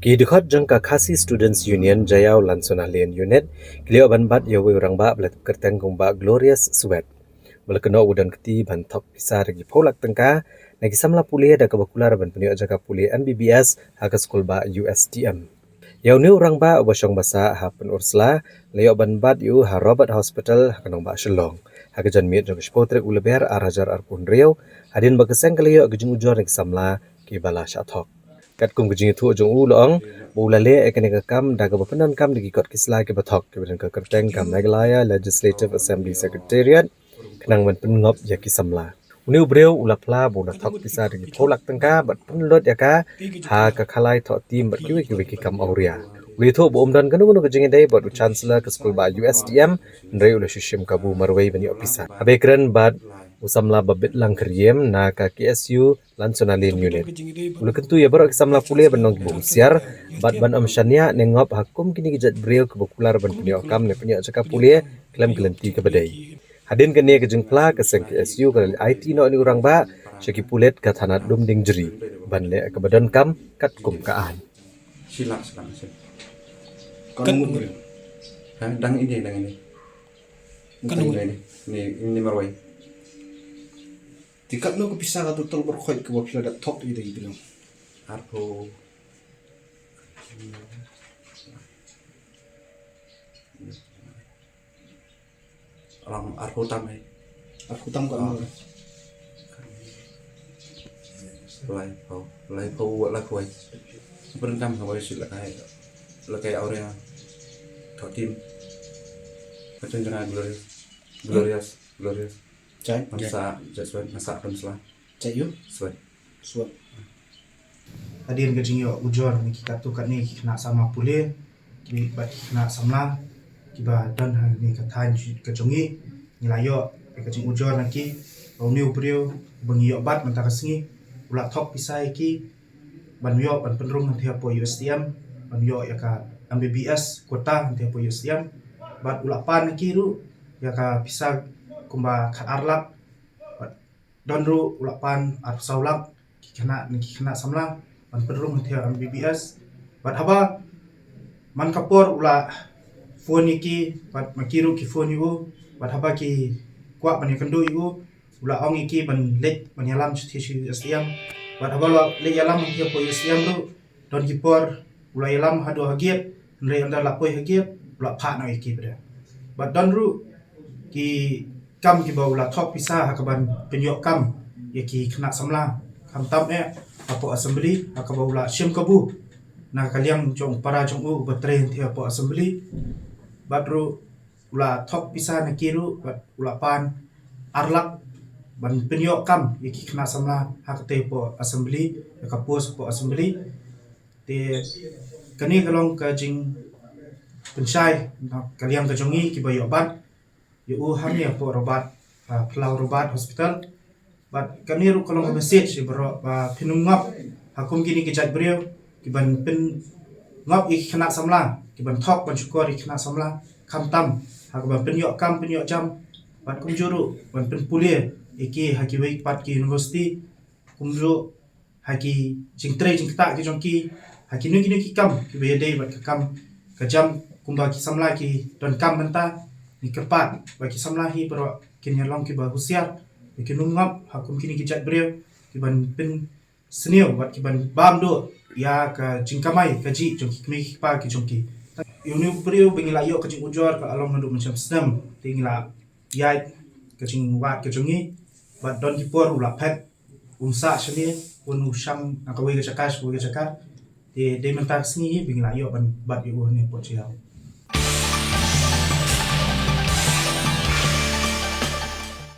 Kidikot jangka Khasi Students Union Jayau Lansonalian Unit, Klio Banbat Yawi Rangba Belat Kerteng Gumba Glorious Sweat. Belakeno udan keti bantok pisah regi polak tengka, nagi samla pulia da kabakular ban penio jaga pulia MBBS haga skul ba USTM. Yau ni orang ba wasyong basa ha pen ursla, leo banbat yu ha Robert Hospital ha kanong ba Shillong. Haga jan miet jang spotrek uleber arajar arpun riau, hadin bageseng kaliyo gejung ujor nagi samla ki bala syathok. Kat kum gejing itu ujung ulong bulale ekane kam daga bapenan kam digi kot kisla ke bathok ke badan ke kerteng kam Nagalaya Legislative Assembly Secretariat kenang man pengop ya kisamla uni ubreu ulapla bona thok pisa digi polak tengka bat penlot ya ka ha ka khalai tho tim bat kiwe ki kam auria uli tho bom dan kanu kanu gejing dai bat chancellor ke skul ba USTM ndrei ula shishim kabu marwei bani opisa abekran bat usamla babit lang keriem na ka KSU Lansonalian Unit. Ulu kentu ya baru kisamla pule benong bum siar bat ban amshania nengop hakum kini gejat bril ke bukular ban punya okam ne punya caka pule kelam gelenti ke badai. Hadin kene ke jengpla ke seng KSU ke IT no ni urang ba ceki pulet ke tanat dum ding jeri ban le ke badan kam kat kum kaan. Silak kan dang ini kan ini marwai Tikat no kepisah ka total berkhoi ke wapila dat top ida bilang. arpo alam arpo tamai Aku tam ka no. lai pau buat lah kuai berendam kawai silak kai aurea thọ tim macam jana glorious Cai. masa jaswan masa ramsla Cai yo. sweat Suat. Hadin ke jingyo ujor ni kita tu kat ni kena sama pule. Ki bat kena samla. Ki ba dan hal ni kata ni ke jongi ni layo ke jing ujor naki. Au ni ubriu bengiyo bat mentaka singi. Ula top pisai ki ban yo ban penrung nanti po USTM ban yo ya ka MBBS kota nanti po USTM bat ula pan ki ru ya ka pisah kumba kat arlap donru ulapan ar saulak kena samla ban pedrung thia MBBS bat haba man kapor ula phone ki bat makiru ki phone yu bat haba ki kwa ban kandu yu ula ong ki ban lek ban yalam thi STM bat haba le yalam thia po STM ru don ki por ula yalam hadu hagiat nre andar lapoi hagiat ula pha na ki beda bat donru ki kam ki bau la top pisah hakaban penyok kam ya ki kena samla kam tam apo assembly hakabau la syem kabu na kaliang jong para jong u betrain thi apo assembly badru ula top pisah na kiru bat ula pan arlak ban penyok kam ya ki kena samla hakate po assembly ya kapos po assembly te kani kalong ka jing pensyai kaliang ka jongi ki bayo bat yu hamni apo robat Pulau Robat Hospital bat kami ru kalau message bro pinungap hakum gini kejat beliau kiban pin ngap ik kena samla kiban thok ban syukur ik kena samla kam tam hakuban penyok kam penyok jam bat kumjuru ban pin pulia iki haki wei pat ki university kumjuru haki jingtre jingta ki jongki haki nu ki kam ki bede bat kam ka jam kumba ki samla ki don kam benta ni kepat bagi samlahi bro kini long ki ba husiar ki nungap hakum kini kijat beliau ki ban pin senio bat ki ban bam do ya ka jingkamai ka ji jongki kmi pa ki jongki yunu beliau bengila yo ka jing ujor ka along nadu macam senam tingla yai ka jing wat ka jongi bat don ki por ula pet umsa shani unu sham akawe ka chakas wo ka chakar de mentak sni bengila yo ban bat yo ne pochiao